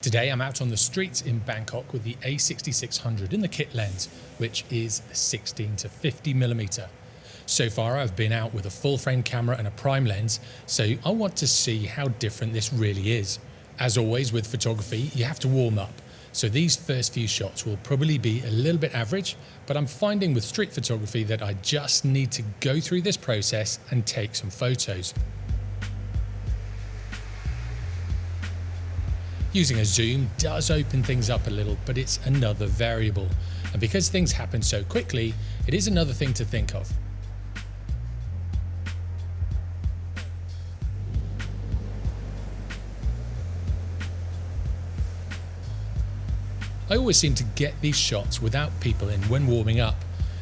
Today I'm out on the streets in Bangkok with the A6600 in the kit lens, which is 16 to 50mm. So far I've been out with a full frame camera and a prime lens, so I want to see how different this really is. As always with photography, you have to warm up, so these first few shots will probably be a little bit average, but I'm finding with street photography that I just need to go through this process and take some photos. Using a zoom does open things up a little, but it's another variable. And because things happen so quickly, it is another thing to think of. I always seem to get these shots without people in when warming up,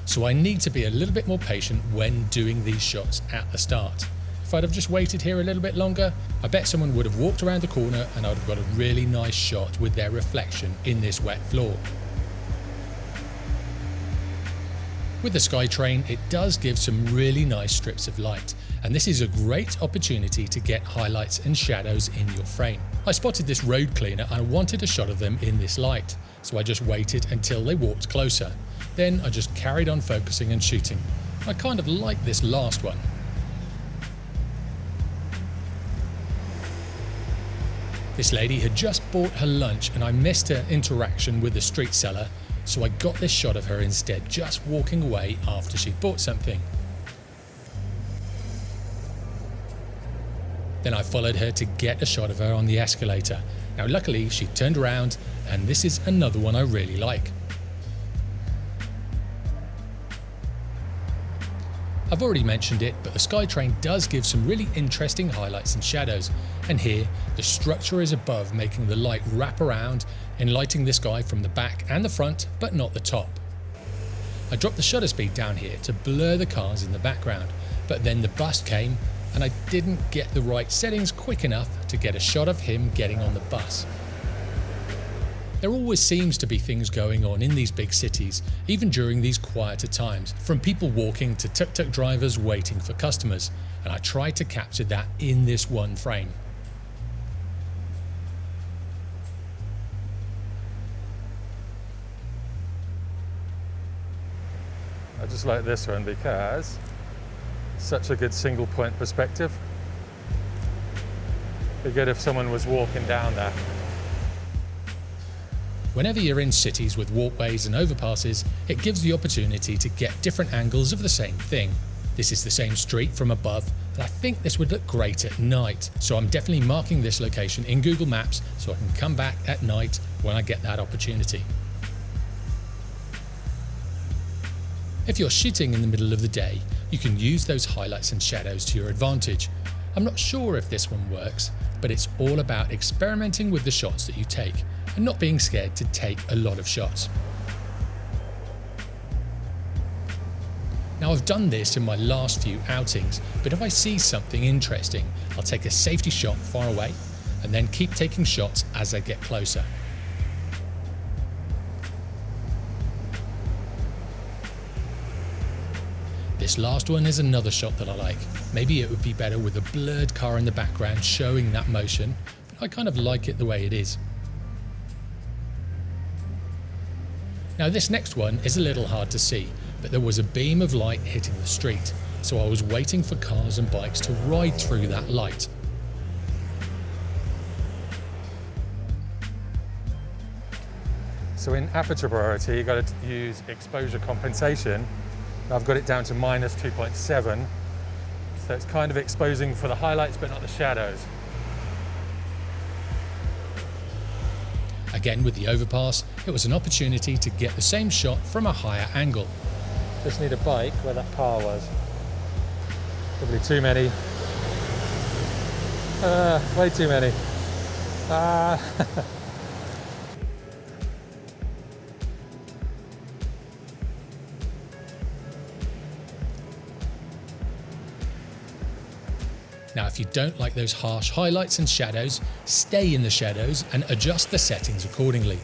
so I need to be a little bit more patient when doing these shots at the start. If I'd have just waited here a little bit longer, I bet someone would have walked around the corner and I would have got a really nice shot with their reflection in this wet floor. With the SkyTrain, it does give some really nice strips of light, and this is a great opportunity to get highlights and shadows in your frame. I spotted this road cleaner and I wanted a shot of them in this light, so I just waited until they walked closer. Then I just carried on focusing and shooting. I kind of like this last one. This lady had just bought her lunch and I missed her interaction with the street seller, so I got this shot of her instead, just walking away after she'd bought something. Then I followed her to get a shot of her on the escalator. Now luckily she turned around, and this is another one I really like. I've already mentioned it, but the SkyTrain does give some really interesting highlights and shadows, and here the structure is above, making the light wrap around, enlightening this guy from the back and the front, but not the top. I dropped the shutter speed down here to blur the cars in the background, but then the bus came and I didn't get the right settings quick enough to get a shot of him getting on the bus. There always seems to be things going on in these big cities, even during these quieter times, from people walking to tuk-tuk drivers waiting for customers, and I tried to capture that in this one frame. I just like this one because it's such a good single point perspective. It'd be good if someone was walking down there. Whenever you're in cities with walkways and overpasses, it gives the opportunity to get different angles of the same thing. This is the same street from above, and I think this would look great at night, so I'm definitely marking this location in Google Maps so I can come back at night when I get that opportunity. If you're shooting in the middle of the day, you can use those highlights and shadows to your advantage. I'm not sure if this one works, but it's all about experimenting with the shots that you take and not being scared to take a lot of shots. Now I've done this in my last few outings, but if I see something interesting, I'll take a safety shot far away and then keep taking shots as I get closer. This last one is another shot that I like. Maybe it would be better with a blurred car in the background showing that motion, but I kind of like it the way it is. Now this next one is a little hard to see, but there was a beam of light hitting the street, so I was waiting for cars and bikes to ride through that light. So in aperture priority, you've got to use exposure compensation. I've got it down to -2.7, so it's kind of exposing for the highlights but not the shadows. Again with the overpass, it was an opportunity to get the same shot from a higher angle. Just need a bike where that car was. Probably too many. Way too many. Now if you don't like those harsh highlights and shadows, stay in the shadows and adjust the settings accordingly.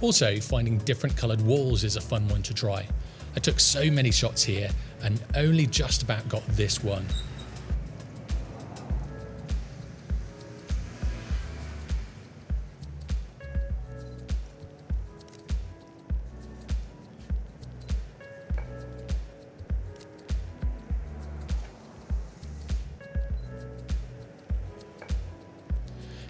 Also, finding different coloured walls is a fun one to try. I took so many shots here and only just about got this one.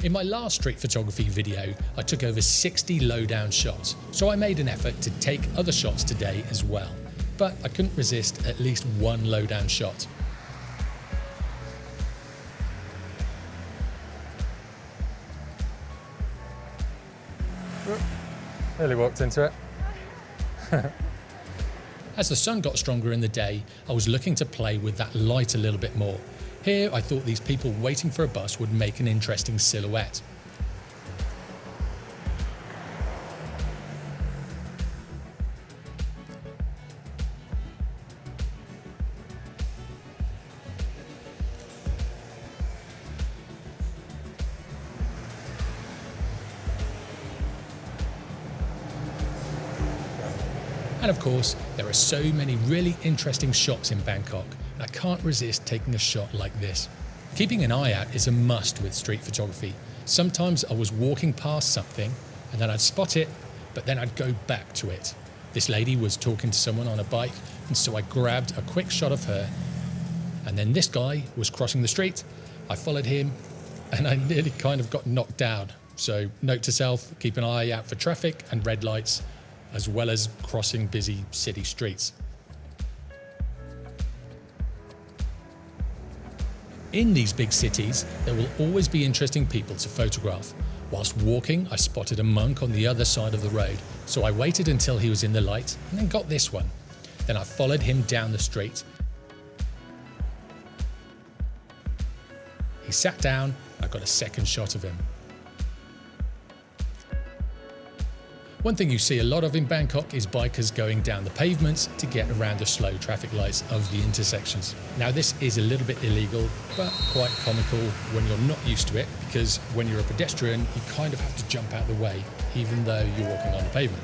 In my last street photography video, I took over 60 low-down shots, so I made an effort to take other shots today as well. But I couldn't resist at least one low-down shot. Nearly walked into it. As the sun got stronger in the day, I was looking to play with that light a little bit more. Here, I thought these people waiting for a bus would make an interesting silhouette. And of course, there are so many really interesting shots in Bangkok, and I can't resist taking a shot like this. Keeping an eye out is a must with street photography. Sometimes I was walking past something and then I'd spot it, but then I'd go back to it. This lady was talking to someone on a bike, and so I grabbed a quick shot of her. And then this guy was crossing the street. I followed him and I nearly kind of got knocked down. So note to self, keep an eye out for traffic and red lights, as well as crossing busy city streets. In these big cities, there will always be interesting people to photograph. Whilst walking, I spotted a monk on the other side of the road, so I waited until he was in the light and then got this one. Then I followed him down the street. He sat down, and I got a second shot of him. One thing you see a lot of in Bangkok is bikers going down the pavements to get around the slow traffic lights of the intersections. Now this is a little bit illegal, but quite comical when you're not used to it, because when you're a pedestrian, you kind of have to jump out the way, even though you're walking on the pavement.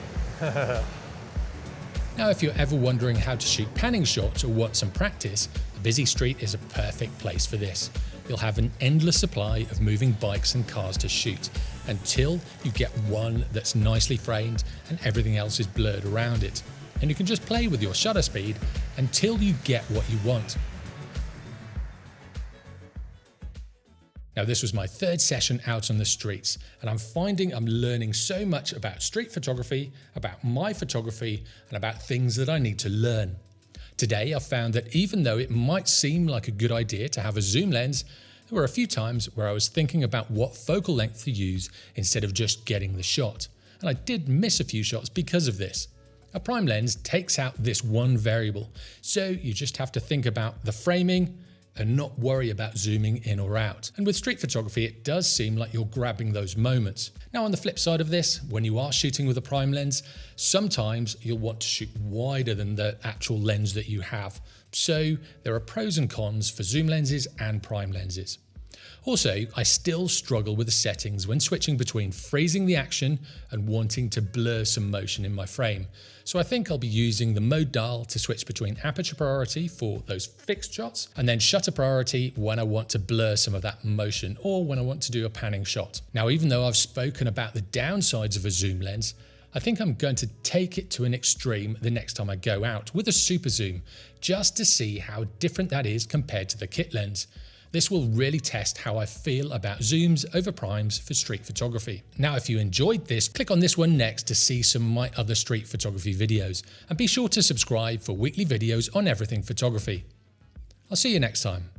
Now, if you're ever wondering how to shoot panning shots or want some practice, a busy street is a perfect place for this. You'll have an endless supply of moving bikes and cars to shoot, until you get one that's nicely framed and everything else is blurred around it. And you can just play with your shutter speed until you get what you want. Now, this was my third session out on the streets, and I'm finding I'm learning so much about street photography, about my photography, and about things that I need to learn. Today, I found that even though it might seem like a good idea to have a zoom lens, there were a few times where I was thinking about what focal length to use instead of just getting the shot. And I did miss a few shots because of this. A prime lens takes out this one variable, so you just have to think about the framing and not worry about zooming in or out. And with street photography, it does seem like you're grabbing those moments. Now, on the flip side of this, when you are shooting with a prime lens, sometimes you'll want to shoot wider than the actual lens that you have. So there are pros and cons for zoom lenses and prime lenses. Also, I still struggle with the settings when switching between freezing the action and wanting to blur some motion in my frame. So I think I'll be using the mode dial to switch between aperture priority for those fixed shots and then shutter priority when I want to blur some of that motion or when I want to do a panning shot. Now, even though I've spoken about the downsides of a zoom lens, I think I'm going to take it to an extreme the next time I go out with a super zoom, just to see how different that is compared to the kit lens. This will really test how I feel about zooms over primes for street photography. Now, if you enjoyed this, click on this one next to see some of my other street photography videos, and be sure to subscribe for weekly videos on everything photography. I'll see you next time.